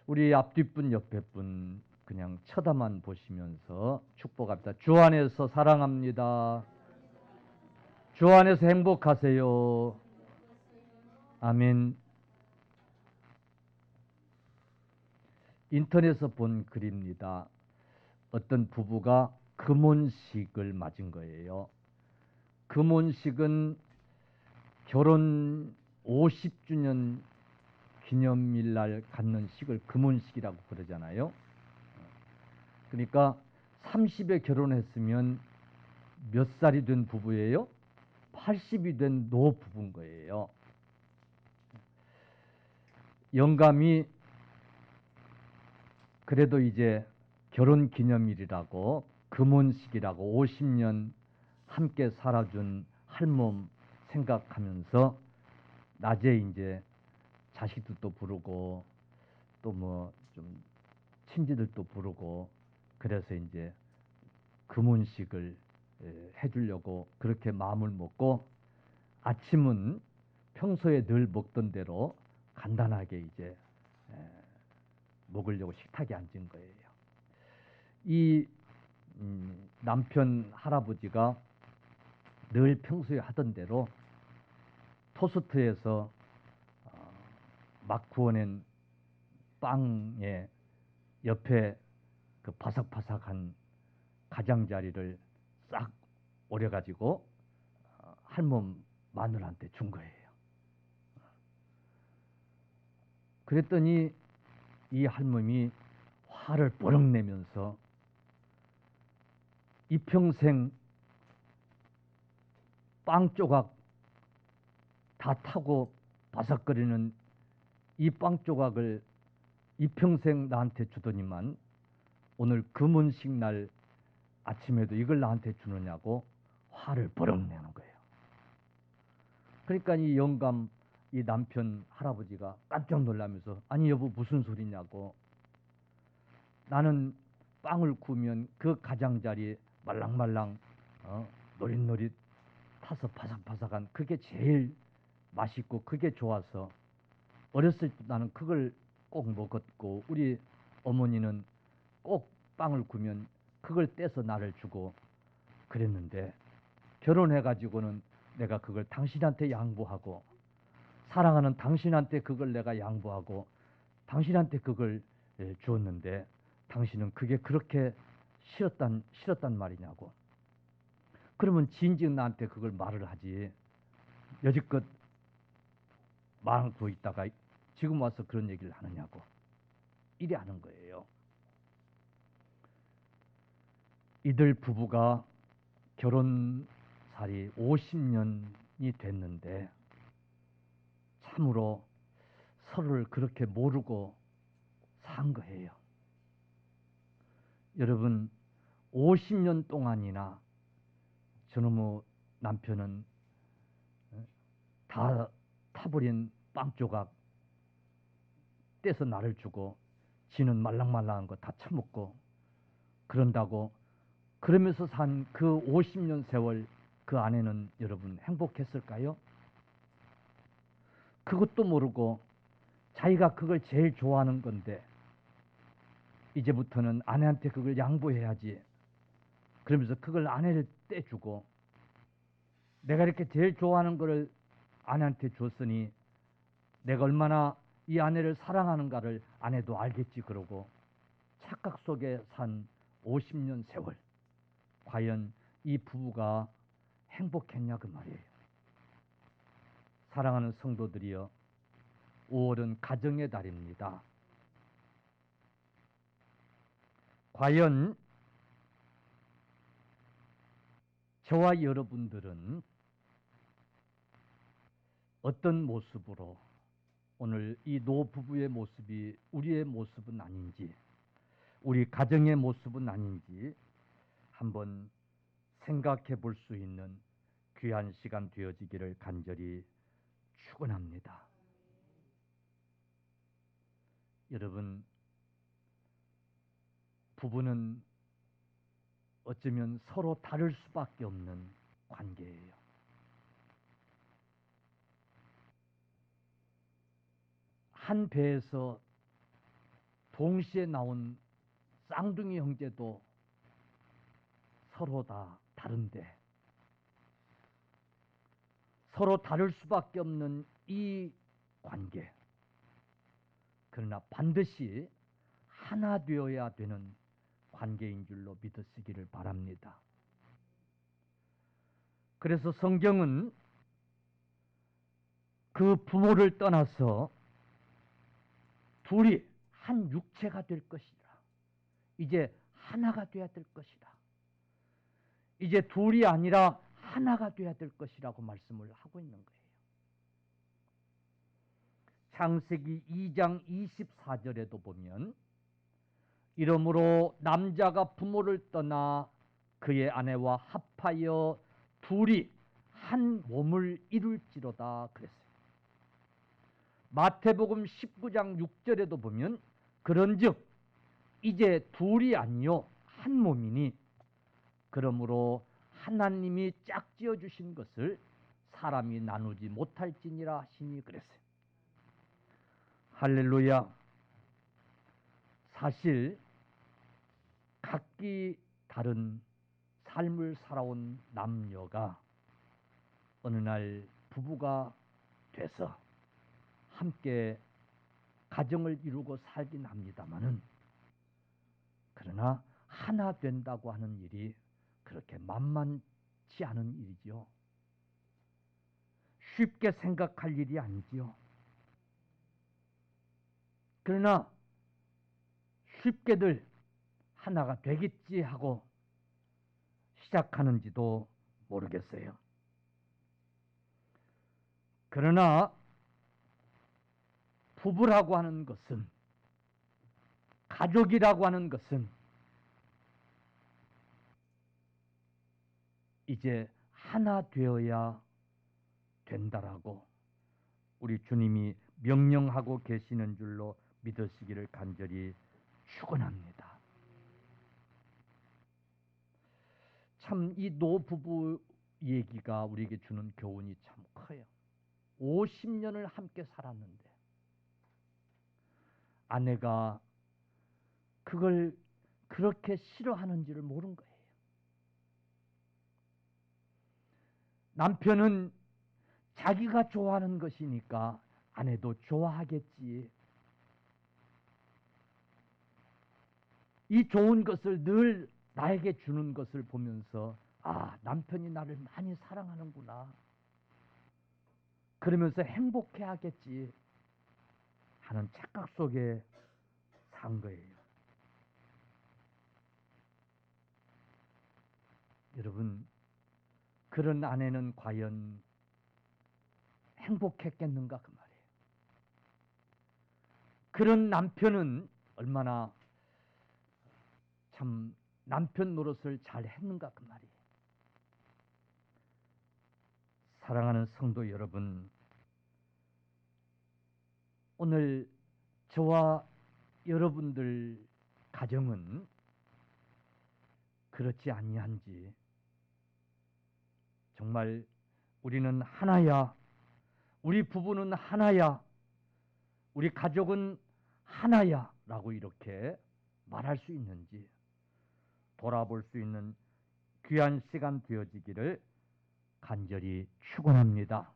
우리 앞뒷 분, 옆에 분 그냥 쳐다만 보시면서 축복합니다. 주 안에서 사랑합니다. 주 안에서 행복하세요. 아멘. 인터넷에서 본 글입니다. 어떤 부부가 금혼식을 맞은 거예요. 금혼식은 결혼 50주년 기념일 날 갖는 식을 금혼식이라고 그러잖아요. 그러니까 30에 결혼했으면 몇 살이 된 부부예요? 80이 된 노부부인 거예요. 영감이 그래도 이제 결혼 기념일이라고 금혼식이라고 50년 함께 살아준 할멈 생각하면서 낮에 이제 자식들도 부르고 또 뭐 좀 친지들도 부르고 그래서 이제 금혼식을 해주려고 그렇게 마음을 먹고 아침은 평소에 늘 먹던 대로 간단하게 이제 먹으려고 식탁에 앉은 거예요. 이 남편 할아버지가 늘 평소에 하던 대로 토스트에서 막 구워낸 빵에 옆에 그 바삭바삭한 가장자리를 싹 오려가지고 할멈 마누라한테 준 거예요. 그랬더니 이 할멈이 화를 뽀록 내면서 이평생 빵 조각 다 타고 바삭거리는 이 빵 조각을 이평생 나한테 주더니만 오늘 금혼식 날 아침에도 이걸 나한테 주느냐고 화를 버럭 내는 거예요. 그러니까 이 영감, 이 남편 할아버지가 깜짝 놀라면서 아니 여보 무슨 소리냐고, 나는 빵을 구우면 그 가장자리 말랑말랑 노릿노릿 타서 바삭바삭한 그게 제일 맛있고 그게 좋아서 어렸을 때 나는 그걸 꼭 먹었고 우리 어머니는 꼭 빵을 구우면 그걸 떼서 나를 주고 그랬는데 결혼해가지고는 내가 그걸 당신한테 양보하고 사랑하는 당신한테 그걸 내가 양보하고 당신한테 그걸 주었는데 당신은 그게 그렇게 싫었단 말이냐고. 그러면 진즉 나한테 그걸 말을 하지. 여지껏 말 않고 있다가 지금 와서 그런 얘기를 하느냐고. 이래 하는 거예요. 이들 부부가 결혼살이 50년이 됐는데 참으로 서로를 그렇게 모르고 산 거예요. 여러분 50년 동안이나 저놈의 남편은 다 타버린 빵 조각 떼서 나를 주고 지는 말랑말랑한 거 다 처먹고 그런다고 그러면서 산 그 50년 세월 그 아내는 여러분 행복했을까요? 그것도 모르고 자기가 그걸 제일 좋아하는 건데 이제부터는 아내한테 그걸 양보해야지 그러면서 그걸 아내를 떼주고 내가 이렇게 제일 좋아하는 거를 아내한테 줬으니 내가 얼마나 이 아내를 사랑하는가를 아내도 알겠지 그러고 착각 속에 산 50년 세월 과연 이 부부가 행복했냐 그 말이에요. 사랑하는 성도들이여 5월은 가정의 달입니다. 과연 저와 여러분들은 어떤 모습으로 오늘 이 노부부의 모습이 우리의 모습은 아닌지 우리 가정의 모습은 아닌지 한번 생각해 볼 수 있는 귀한 시간 되어지기를 간절히 축원합니다. 여러분 부부는 어쩌면 서로 다를 수밖에 없는 관계예요. 한 배에서 동시에 나온 쌍둥이 형제도 서로 다 다른데 서로 다를 수밖에 없는 이 관계, 그러나 반드시 하나 되어야 되는 관계인 줄로 믿으시기를 바랍니다. 그래서 성경은 그 부모를 떠나서 둘이 한 육체가 될 것이라, 이제 하나가 되어야 될 것이라, 이제 둘이 아니라 하나가 되어야 될 것이라고 말씀을 하고 있는 거예요. 창세기 2장 24절에도 보면 이러므로 남자가 부모를 떠나 그의 아내와 합하여 둘이 한 몸을 이룰지로다 그랬어요. 마태복음 19장 6절에도 보면 그런즉 이제 둘이 아니요 한 몸이니 그러므로 하나님이 짝지어 주신 것을 사람이 나누지 못할지니라 하시니 그랬어요. 할렐루야. 사실 각기 다른 삶을 살아온 남녀가 어느 날 부부가 돼서 함께 가정을 이루고 살긴 합니다마는, 그러나 하나 된다고 하는 일이 그렇게 만만치 않은 일이죠. 쉽게 생각할 일이 아니지요. 그러나 쉽게들 하나가 되겠지 하고 시작하는지도 모르겠어요. 그러나 부부라고 하는 것은, 가족이라고 하는 것은 이제 하나 되어야 된다라고 우리 주님이 명령하고 계시는 줄로 믿으시기를 간절히 축원합니다. 참 이 노부부 얘기가 우리에게 주는 교훈이 참 커요. 50년을 함께 살았는데 아내가 그걸 그렇게 싫어하는지를 모른 거예요. 남편은 자기가 좋아하는 것이니까 아내도 좋아하겠지. 이 좋은 것을 늘 나에게 주는 것을 보면서 아, 남편이 나를 많이 사랑하는구나, 그러면서 행복해 하겠지 하는 착각 속에 산 거예요. 여러분, 그런 아내는 과연 행복했겠는가 그 말이에요. 그런 남편은 얼마나 참 남편 노릇을 잘 했는가 그 말이에요. 사랑하는 성도 여러분, 오늘 저와 여러분들 가정은 그렇지 아니한지, 정말 우리는 하나야, 우리 부부는 하나야, 우리 가족은 하나야 라고 이렇게 말할 수 있는지 돌아볼 수 있는 귀한 시간 되어지기를 간절히 축원합니다.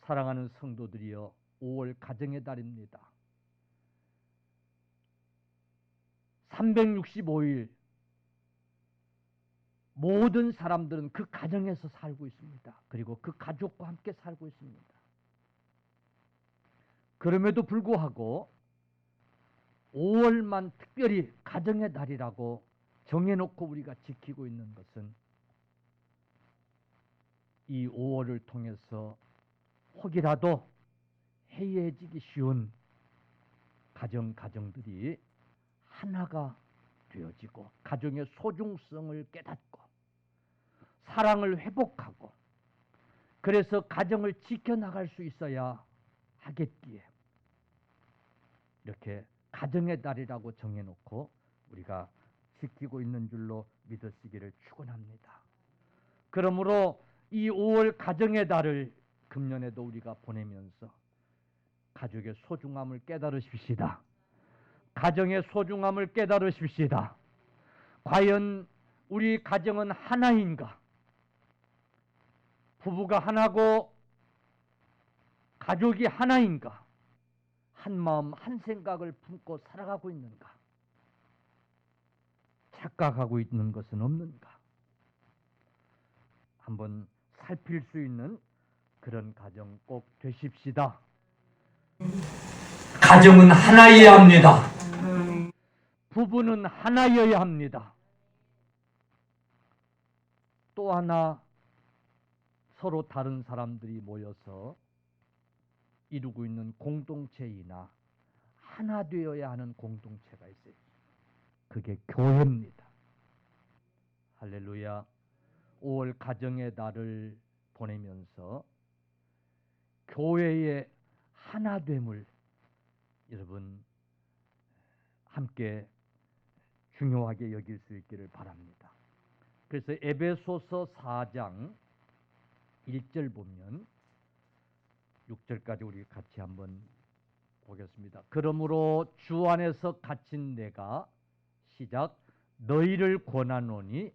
사랑하는 성도들이여, 5월 가정의 달입니다. 365일 모든 사람들은 그 가정에서 살고 있습니다. 그리고 그 가족과 함께 살고 있습니다. 그럼에도 불구하고 5월만 특별히 가정의 달이라고 정해놓고 우리가 지키고 있는 것은 이 5월을 통해서 혹이라도 해이해지기 쉬운 가정들이 하나가 되어지고 가정의 소중성을 깨닫고 사랑을 회복하고 그래서 가정을 지켜나갈 수 있어야 하겠기에 이렇게 가정의 달이라고 정해놓고 우리가 지키고 있는 줄로 믿으시기를 축원합니다. 그러므로 이 5월 가정의 달을 금년에도 우리가 보내면서 가족의 소중함을 깨달으십시다. 가정의 소중함을 깨달으십시다. 과연 우리 가정은 하나인가? 부부가 하나고 가족이 하나인가? 한 마음 한 생각을 품고 살아가고 있는가? 착각하고 있는 것은 없는가? 한번 살필 수 있는 그런 가정 꼭 되십시다. 가정은 하나여야 합니다. 부부는 하나여야 합니다. 또 하나 서로 다른 사람들이 모여서 이루고 있는 공동체이나 하나 되어야 하는 공동체가 있어요. 그게 교회입니다. 할렐루야. 5월 가정의 달을 보내면서 교회의 하나됨을 여러분 함께 중요하게 여길 수 있기를 바랍니다. 그래서 에베소서 4장 1절 보면 6절까지 우리 같이 한번 보겠습니다. 그러므로 주 안에서 갇힌 내가 시작 너희를 권하노니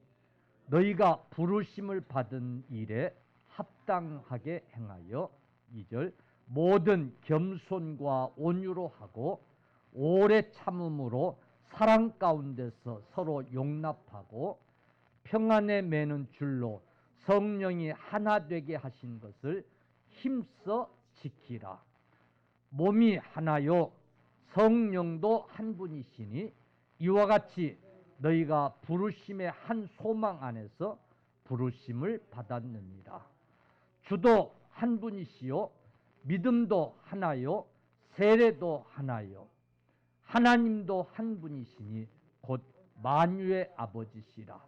너희가 부르심을 받은 일에 합당하게 행하여 2절 모든 겸손과 온유로 하고 오래 참음으로 사랑 가운데서 서로 용납하고 평안에 매는 줄로 성령이 하나 되게 하신 것을 힘써 지키라. 몸이 하나요 성령도 한 분이시니 이와 같이 너희가 부르심의 한 소망 안에서 부르심을 받았느니라. 주도 한 분이시요 믿음도 하나요 세례도 하나요 하나님도 한 분이시니 곧 만유의 아버지시라.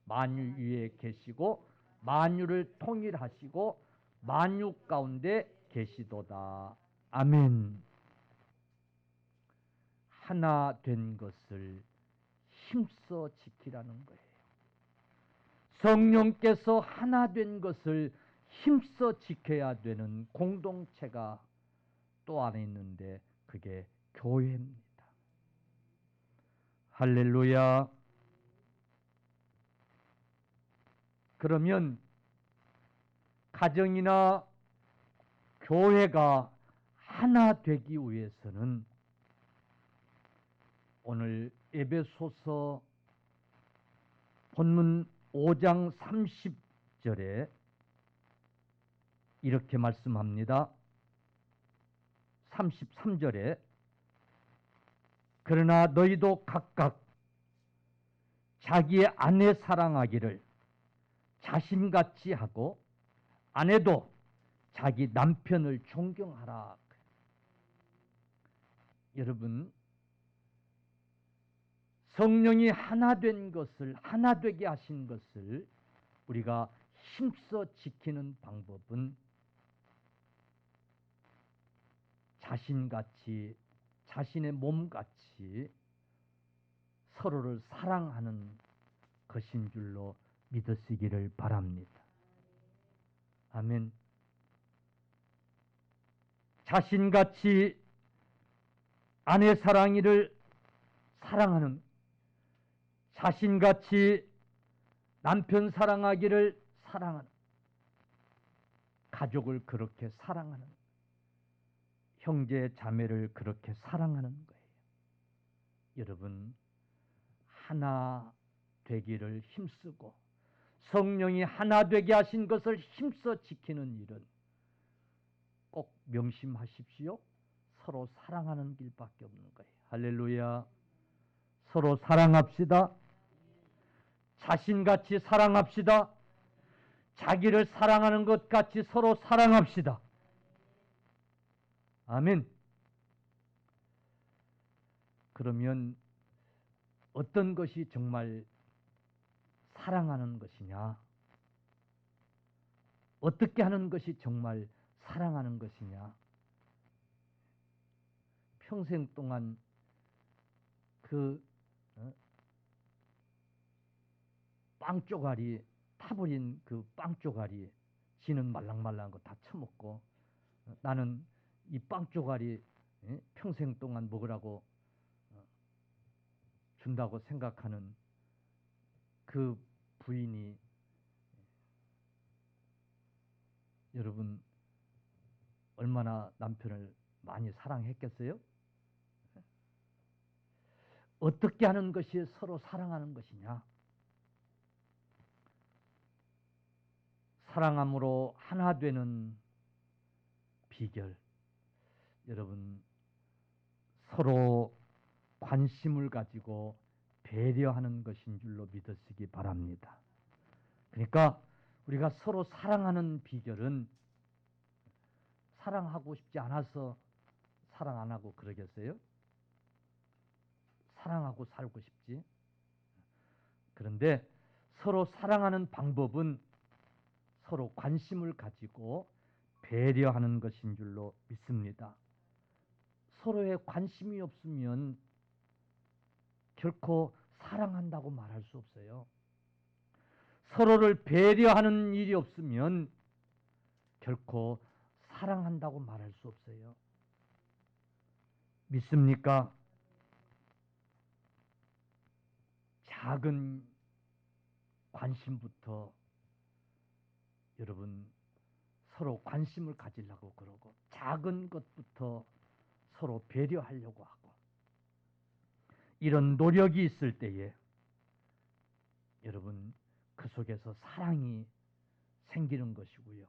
만유 위에 계시고 만유를 통일하시고 만유 가운데 계시도다. 아멘. 하나 된 것을 힘써 지키라는 거예요. 성령께서 하나 된 것을 힘써 지켜야 되는 공동체가 또 안에 있는데 그게 교회입니다. 할렐루야. 그러면 가정이나 교회가 하나 되기 위해서는 오늘 에베소서 본문 5장 30절에 이렇게 말씀합니다. 33절에 그러나 너희도 각각 자기의 아내 사랑하기를 자신같이 하고 아내도 자기 남편을 존경하라. 여러분 성령이 하나 된 것을 하나 되게 하신 것을 우리가 힘써 지키는 방법은 자신같이 자신의 몸같이 서로를 사랑하는 것인 줄로 믿으시기를 바랍니다. 아멘. 자신같이 아내 사랑이를 사랑하는 자신같이 남편 사랑하기를 사랑하는 가족을 그렇게 사랑하는 형제 자매를 그렇게 사랑하는 거예요. 여러분 하나 되기를 힘쓰고 성령이 하나 되게 하신 것을 힘써 지키는 일은 꼭 명심하십시오. 서로 사랑하는 길밖에 없는 거예요. 할렐루야. 서로 사랑합시다. 자신같이 사랑합시다. 자기를 사랑하는 것 같이 서로 사랑합시다. 아멘. 그러면 어떤 것이 정말 사랑하는 것이냐? 어떻게 하는 것이 정말 사랑하는 것이냐? 평생 동안 그 빵조가리 타버린 그 빵조가리 지는 말랑말랑한 거 다 처먹고 나는 이 빵조가리 평생 동안 먹으라고 준다고 생각하는 그 부인이 여러분 얼마나 남편을 많이 사랑했겠어요? 어떻게 하는 것이 서로 사랑하는 것이냐? 사랑함으로 하나 되는 비결. 여러분, 서로 관심을 가지고 배려하는 것인 줄로 믿으시기 바랍니다. 그러니까 우리가 서로 사랑하는 비결은 사랑하고 싶지 않아서 사랑 안 하고 그러겠어요? 사랑하고 살고 싶지. 그런데 서로 사랑하는 방법은 서로 관심을 가지고 배려하는 것인 줄로 믿습니다. 서로의 관심이 없으면 결코 사랑한다고 말할 수 없어요. 서로를 배려하는 일이 없으면 결코 사랑한다고 말할 수 없어요. 믿습니까? 작은 관심부터 여러분 서로 관심을 가지려고 그러고 작은 것부터 서로 배려하려고 하고 이런 노력이 있을 때에 여러분 그 속에서 사랑이 생기는 것이고요.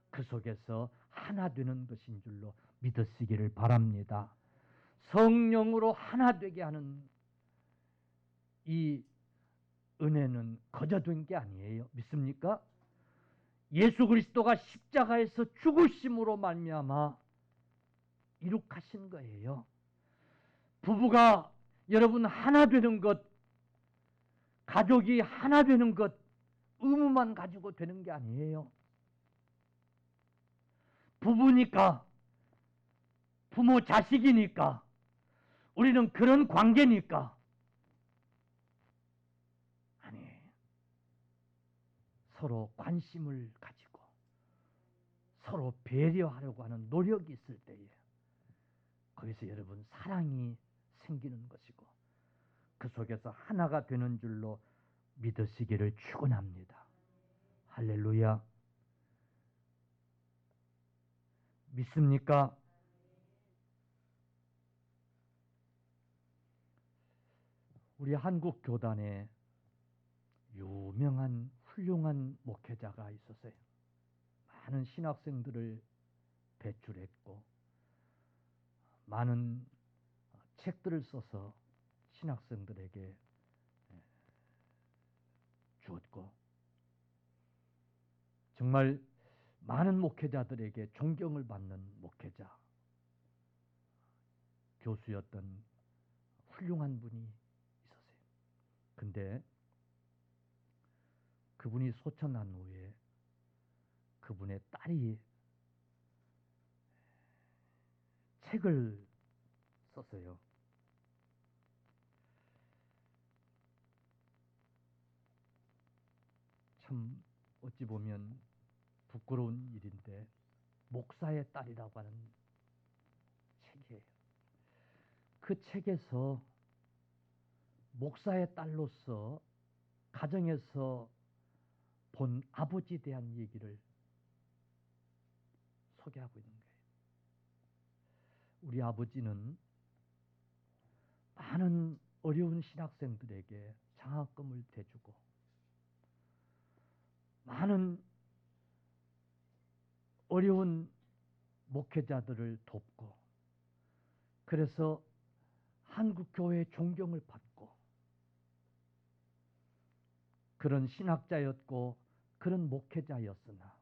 그 속에서 하나 되는 것인 줄로 믿으시기를 바랍니다. 성령으로 하나 되게 하는 이 은혜는 거저된 게 아니에요. 믿습니까? 예수 그리스도가 십자가에서 죽으심으로 말미암아 이룩하신 거예요. 부부가 여러분 하나 되는 것, 가족이 하나 되는 것 의무만 가지고 되는 게 아니에요. 부부니까, 부모 자식이니까, 우리는 그런 관계니까 아니에요. 서로 관심을 가지고 서로 배려하려고 하는 노력이 있을 때에 거기서 여러분 사랑이 생기는 것이고 그 속에서 하나가 되는 줄로 믿으시기를 축원합니다. 할렐루야. 믿습니까? 우리 한국 교단에 유명한 훌륭한 목회자가 있었어요. 많은 신학생들을 배출했고 많은 책들을 써서 신학생들에게 주었고 정말 많은 목회자들에게 존경을 받는 목회자, 교수였던 훌륭한 분이 있었어요. 근데 그분이 소천한 후에 그분의 딸이 책을 썼어요. 참 어찌 보면 부끄러운 일인데 목사의 딸이라고 하는 책이에요. 그 책에서 목사의 딸로서 가정에서 본 아버지에 대한 얘기를 소개하고 있는 거예요. 우리 아버지는 많은 어려운 신학생들에게 장학금을 대주고 많은 어려운 목회자들을 돕고 그래서 한국 교회의 존경을 받고 그런 신학자였고 그런 목회자였으나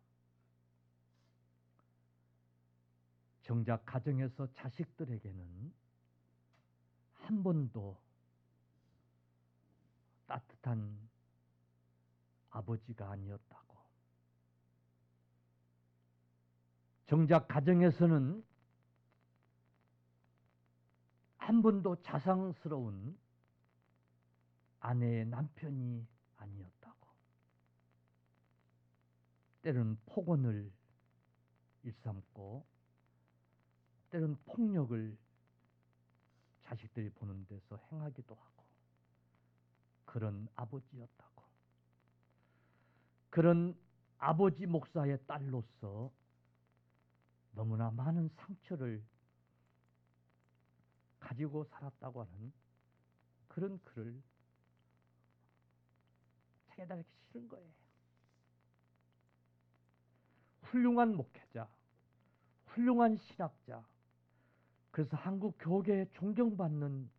정작 가정에서 자식들에게는 한 번도 따뜻한 아버지가 아니었다고. 정작 가정에서는 한 번도 자상스러운 아내의 남편이 아니었다고. 때로는 폭언을 일삼고 때로는 폭력을 자식들이 보는 데서 행하기도 하고 그런 아버지였다고. 그런 아버지 목사의 딸로서 너무나 많은 상처를 가지고 살았다고 하는 그런 글을 책에다 이렇게 실은 거예요. 훌륭한 목회자, 훌륭한 신학자, 그래서 한국 교계에 존경받는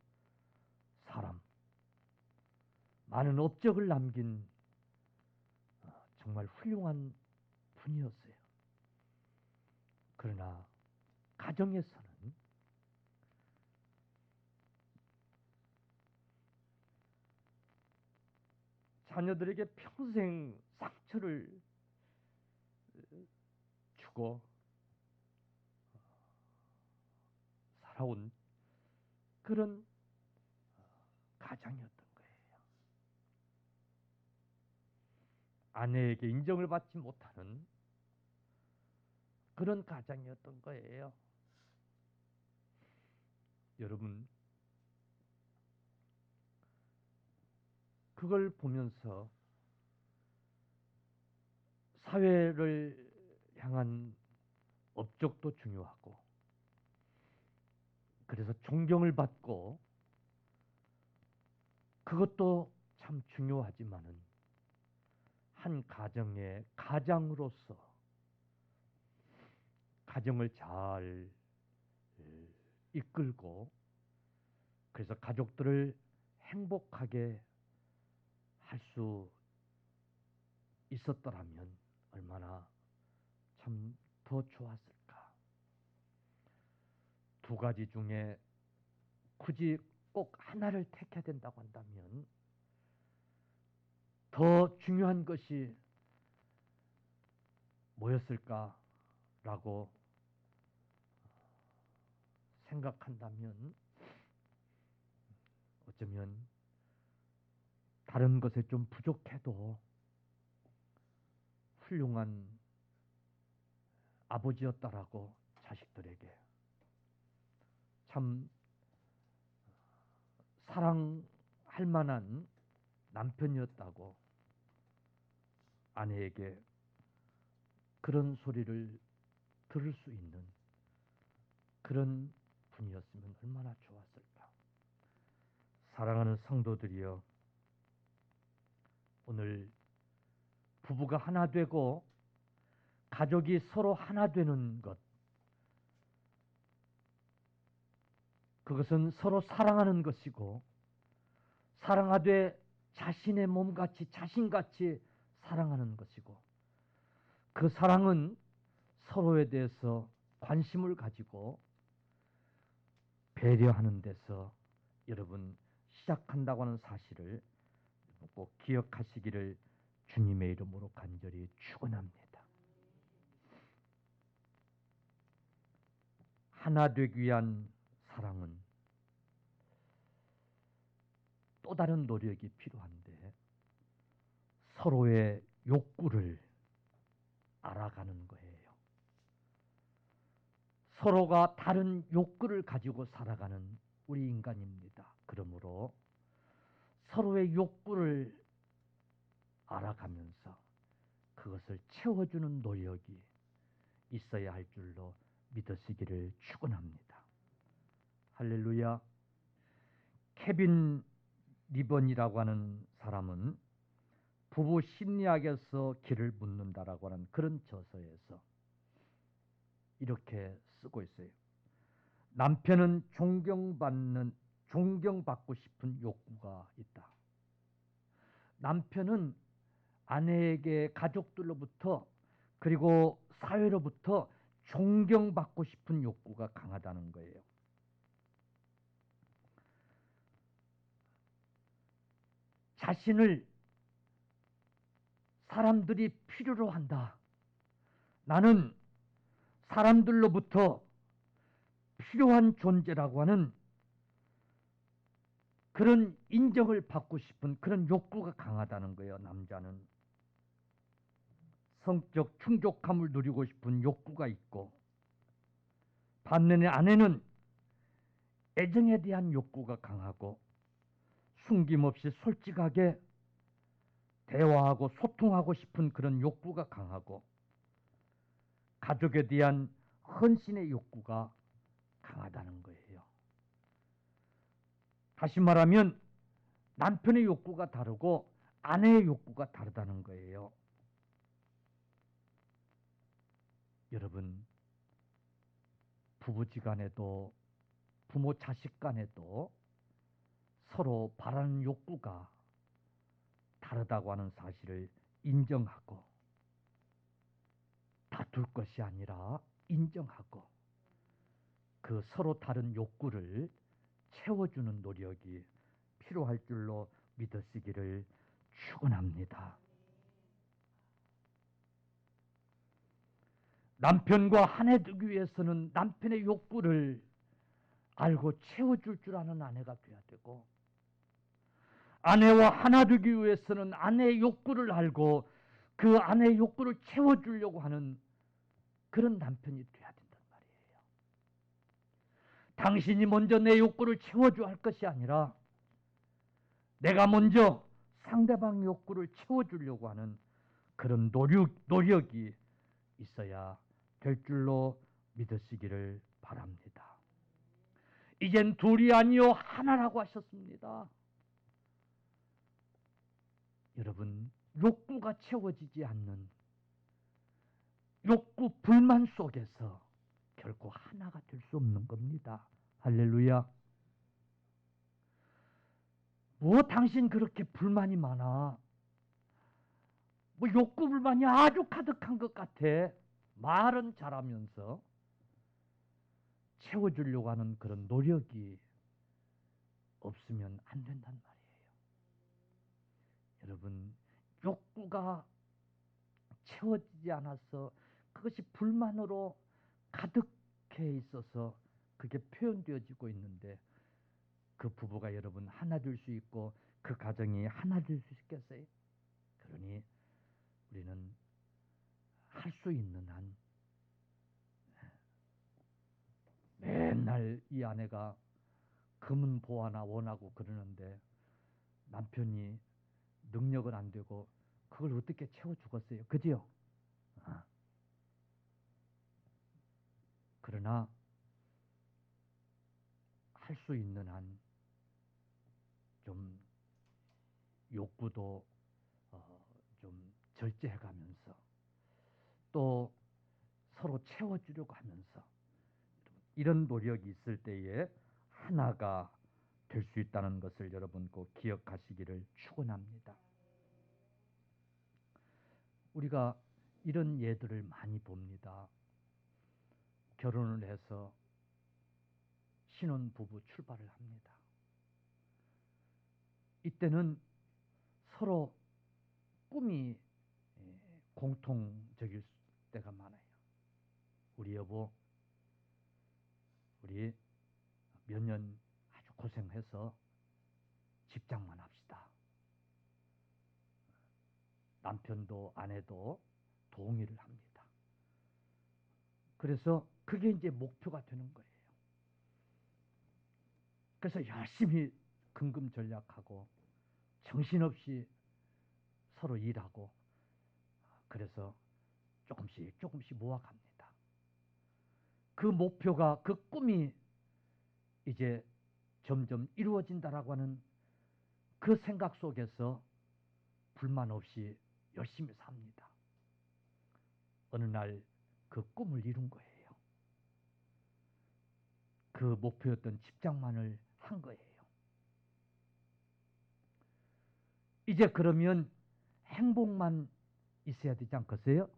사람, 많은 업적을 남긴 정말 훌륭한 분이었어요. 그러나 가정에서는 자녀들에게 평생 상처를 주고 살아온 그런 가장이었던 거예요. 아내에게 인정을 받지 못하는 그런 가장이었던 거예요. 여러분, 그걸 보면서 사회를 향한 업적도 중요하고, 그래서 존경을 받고 그것도 참 중요하지만은 한 가정의 가장으로서 가정을 잘 이끌고 그래서 가족들을 행복하게 할 수 있었더라면 얼마나 참 더 좋았을까. 두 가지 중에 굳이 꼭 하나를 택해야 된다고 한다면 더 중요한 것이 뭐였을까라고 생각한다면 어쩌면 다른 것에 좀 부족해도 훌륭한 아버지였다라고 자식들에게 참 사랑할 만한 남편이었다고 아내에게 그런 소리를 들을 수 있는 그런 분이었으면 얼마나 좋았을까. 사랑하는 성도들이여, 오늘 부부가 하나 되고 가족이 서로 하나 되는 것, 그것은 서로 사랑하는 것이고, 사랑하되 자신의 몸같이 자신같이 사랑하는 것이고, 그 사랑은 서로에 대해서 관심을 가지고 배려하는 데서 여러분 시작한다고 하는 사실을 꼭 기억하시기를 주님의 이름으로 간절히 축원합니다. 하나 되기 위한 사랑은 또 다른 노력이 필요한데 서로의 욕구를 알아가는 거예요. 서로가 다른 욕구를 가지고 살아가는 우리 인간입니다. 그러므로 서로의 욕구를 알아가면서 그것을 채워주는 노력이 있어야 할 줄로 믿으시기를 축원합니다. 할렐루야. 케빈 리번이라고 하는 사람은 부부 심리학에서 길을 묻는다라고 하는 그런 저서에서 이렇게 쓰고 있어요. 남편은 존경받고 싶은 욕구가 있다. 남편은 아내에게 가족들로부터 그리고 사회로부터 존경받고 싶은 욕구가 강하다는 거예요. 자신을 사람들이 필요로 한다. 나는 사람들로부터 필요한 존재라고 하는 그런 인정을 받고 싶은 그런 욕구가 강하다는 거예요. 남자는 성적 충족함을 누리고 싶은 욕구가 있고, 반면에 아내는 애정에 대한 욕구가 강하고 숨김없이 솔직하게 대화하고 소통하고 싶은 그런 욕구가 강하고 가족에 대한 헌신의 욕구가 강하다는 거예요. 다시 말하면 남편의 욕구가 다르고 아내의 욕구가 다르다는 거예요. 여러분, 부부지간에도 부모 자식 간에도 서로 바라는 욕구가 다르다고 하는 사실을 인정하고 다툴 것이 아니라 인정하고 그 서로 다른 욕구를 채워주는 노력이 필요할 줄로 믿으시기를 축원합니다. 남편과 하나 되기 위해서는 남편의 욕구를 알고 채워줄 줄 아는 아내가 돼야 되고, 아내와 하나 되기 위해서는 아내의 욕구를 알고 그 아내의 욕구를 채워주려고 하는 그런 남편이 돼야 된단 말이에요. 당신이 먼저 내 욕구를 채워줘야 할 것이 아니라 내가 먼저 상대방 욕구를 채워주려고 하는 그런 노력이 있어야 될 줄로 믿으시기를 바랍니다. 이젠 둘이 아니요 하나라고 하셨습니다. 여러분, 욕구가 채워지지 않는 욕구 불만 속에서 결코 하나가 될 수 없는 겁니다. 할렐루야. 뭐 당신 그렇게 불만이 많아? 뭐 욕구 불만이 아주 가득한 것 같아. 말은 잘하면서 채워주려고 하는 그런 노력이 없으면 안 된단 말이에요. 여러분, 욕구가 채워지지 않아서 그것이 불만으로 가득해 있어서 그게 표현되어지고 있는데 그 부부가 여러분 하나 될 수 있고 그 가정이 하나 될 수 있겠어요? 그러니 우리는 할 수 있는 한 맨날 이 아내가 금은 보아나 원하고 그러는데 남편이 능력은 안 되고 그걸 어떻게 채워주겠어요? 그지요? 그러나 할 수 있는 한 좀 욕구도 좀 절제해가면서 또 서로 채워주려고 하면서 이런 노력이 있을 때에 하나가 될 수 있다는 것을 여러분 꼭 기억하시기를 축원합니다. 우리가 이런 예들을 많이 봅니다. 결혼을 해서 신혼부부 출발을 합니다. 이때는 서로 꿈이 공통적일 때가 많아요. 우리 여보, 우리 몇 년 아주 고생해서 직장만 합시다. 남편도 아내도 동의를 합니다. 그래서 그게 이제 목표가 되는 거예요. 그래서 열심히 근금전략하고 정신없이 서로 일하고 그래서 조금씩 모아갑니다. 그 목표가 그 꿈이 이제 점점 이루어진다라고 하는 그 생각 속에서 불만 없이 열심히 삽니다. 어느 날 그 꿈을 이룬 거예요. 그 목표였던 직장만을 한 거예요. 이제 그러면 행복만 있어야 되지 않겠어요?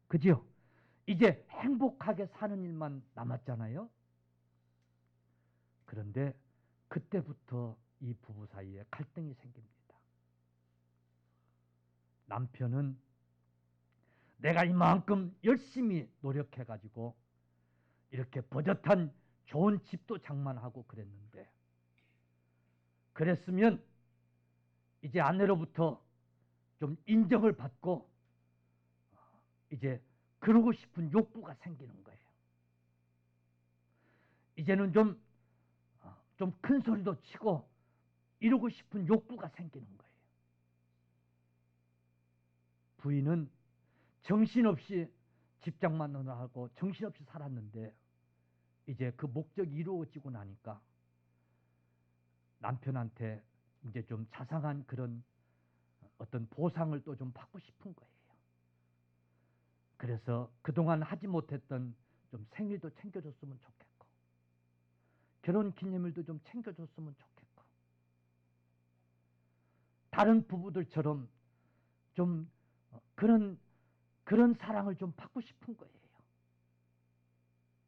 그죠? 이제 행복하게 사는 일만 남았잖아요. 그런데 그때부터 이 부부 사이에 갈등이 생깁니다. 남편은 내가 이만큼 열심히 노력해가지고 이렇게 버젓한 좋은 집도 장만하고 그랬는데 그랬으면 이제 아내로부터 좀 인정을 받고 이제 그러고 싶은 욕구가 생기는 거예요. 이제는 좀 큰 소리도 치고 이루고 싶은 욕구가 생기는 거예요. 부인은 정신없이 집장만 하고 정신없이 살았는데 이제 그 목적이 이루어지고 나니까 남편한테 이제 좀 자상한 그런 어떤 보상을 또 좀 받고 싶은 거예요. 그래서 그동안 하지 못했던 좀 생일도 챙겨줬으면 좋겠고 결혼 기념일도 좀 챙겨줬으면 좋겠고 다른 부부들처럼 좀 그런 사랑을 좀 받고 싶은 거예요.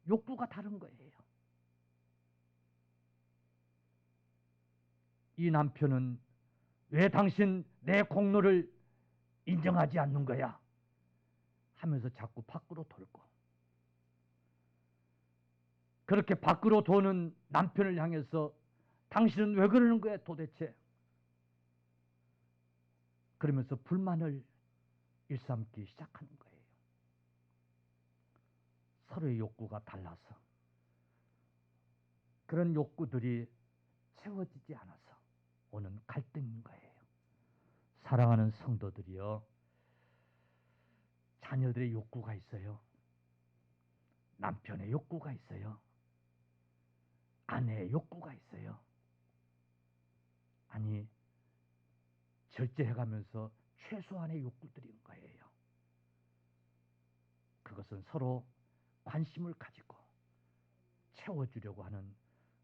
욕구가 다른 거예요. 이 남편은 왜 당신 내 공로를 인정하지 않는 거야? 하면서 자꾸 밖으로 돌고 그렇게 밖으로 도는 남편을 향해서 당신은 왜 그러는 거야 도대체? 그러면서 불만을 일삼기 시작하는 거예요. 서로의 욕구가 달라서 그런 욕구들이 채워지지 않아서 오는 갈등인 거예요. 사랑하는 성도들이여, 자녀들의 욕구가 있어요. 남편의 욕구가 있어요. 아내의 욕구가 있어요. 아니, 절제해가면서 최소한의 욕구들인 거예요. 그것은 서로 관심을 가지고 채워주려고 하는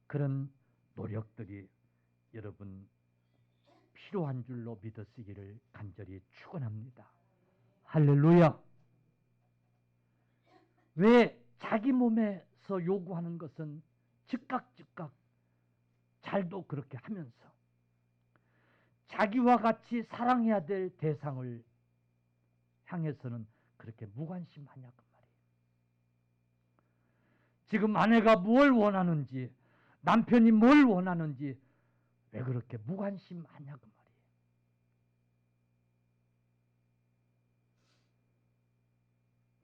그런 노력들이 여러분 필요한 줄로 믿으시기를 간절히 축원합니다. 할렐루야. 왜 자기 몸에서 요구하는 것은 즉각 잘도 그렇게 하면서 자기와 같이 사랑해야 될 대상을 향해서는 그렇게 무관심하냐 그 말이에요. 지금 아내가 뭘 원하는지 남편이 뭘 원하는지 왜 그렇게 무관심하냐 그 말이에요.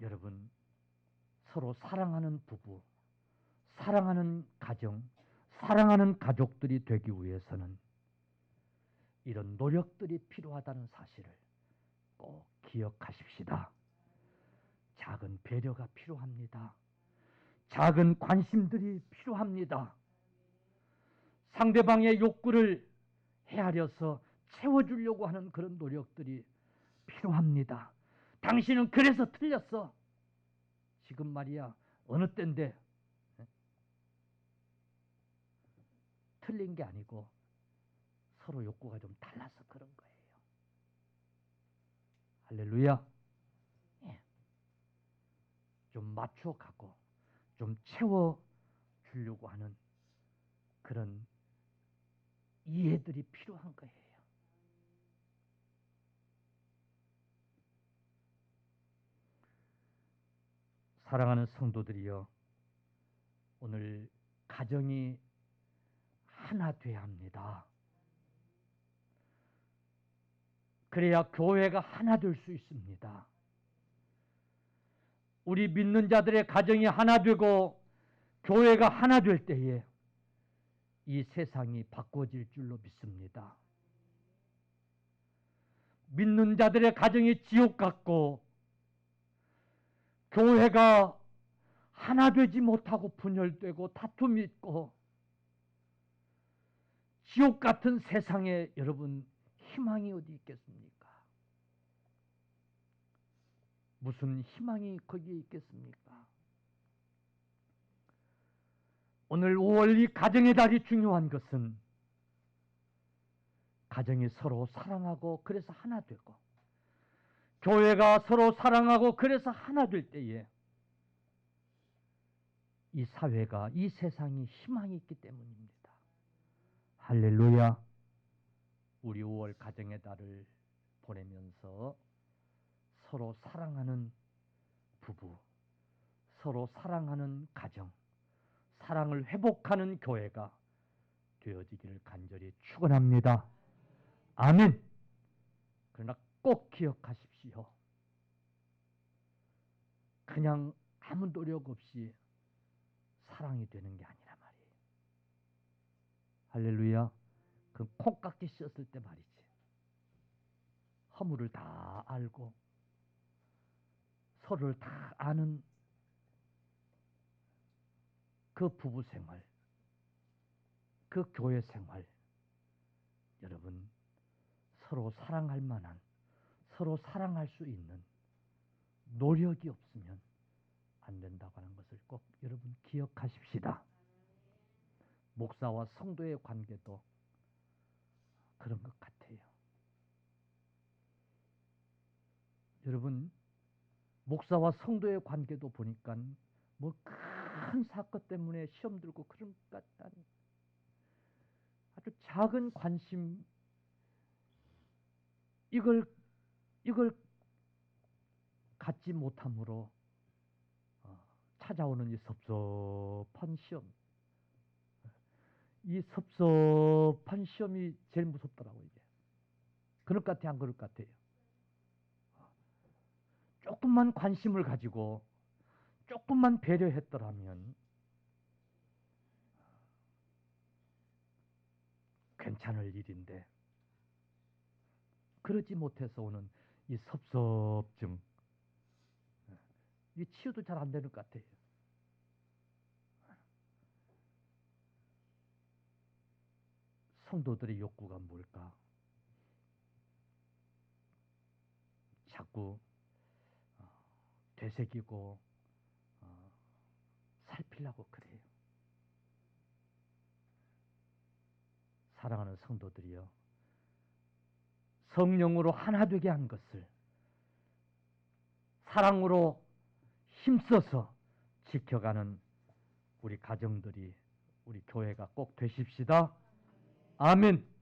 여러분, 서로 사랑하는 부부, 사랑하는 가정, 사랑하는 가족들이 되기 위해서는 이런 노력들이 필요하다는 사실을 꼭 기억하십시다. 작은 배려가 필요합니다. 작은 관심들이 필요합니다. 상대방의 욕구를 헤아려서 채워주려고 하는 그런 노력들이 필요합니다. 당신은 그래서 틀렸어. 지금 말이야 어느 때인데 틀린 게 아니고 서로 욕구가 좀 달라서 그런 거예요. 할렐루야. 예. 좀 맞춰가고 좀 채워주려고 하는 그런 이해들이 필요한 거예요. 사랑하는 성도들이여, 오늘 가정이 하나 돼야 합니다. 그래야 교회가 하나 될 수 있습니다. 우리 믿는 자들의 가정이 하나 되고 교회가 하나 될 때에 이 세상이 바꿔질 줄로 믿습니다. 믿는 자들의 가정이 지옥 같고 교회가 하나 되지 못하고 분열되고 다툼이 있고 지옥 같은 세상에 여러분 희망이 어디 있겠습니까? 무슨 희망이 거기에 있겠습니까? 오늘 5월 이 가정의 달이 중요한 것은 가정이 서로 사랑하고 그래서 하나 되고 교회가 서로 사랑하고 그래서 하나 될 때에 이 사회가 이 세상이 희망이 있기 때문입니다. 할렐루야. 우리 5월 가정의 달을 보내면서 서로 사랑하는 부부, 서로 사랑하는 가정, 사랑을 회복하는 교회가 되어지기를 간절히 축원합니다. 아멘. 그러나 꼭 기억하십시오. 그냥 아무 노력 없이 사랑이 되는 게 아니라 말이에요. 할렐루야. 그 콩깍지 씌었을 때 말이지. 허물을 다 알고 서로를 다 아는 그 부부 생활, 그 교회 생활, 여러분 서로 사랑할 만한, 서로 사랑할 수 있는 노력이 없으면 안 된다고 하는 것을 꼭 여러분 기억하십시다. 목사와 성도의 관계도 그런 것 같아요. 여러분 목사와 성도의 관계도 보니까 뭐 큰 사건 때문에 시험 들고 그런 것 같다니 아주 작은 관심 이걸 갖지 못함으로 찾아오는 이 섭섭한 시험, 이 섭섭한 시험이 제일 무섭더라고 이게. 그럴 것 같아 안 그럴 것 같아요? 조금만 관심을 가지고 조금만 배려했더라면 괜찮을 일인데 그러지 못해서 오는 이 섭섭증, 이 치유도 잘 안 되는 것 같아요. 성도들의 욕구가 뭘까? 자꾸 되새기고 살피려고 그래요. 사랑하는 성도들이여, 성령으로 하나 되게 한 것을 사랑으로 힘써서 지켜가는 우리 가정들이, 우리 교회가 꼭 되십시다. 아멘.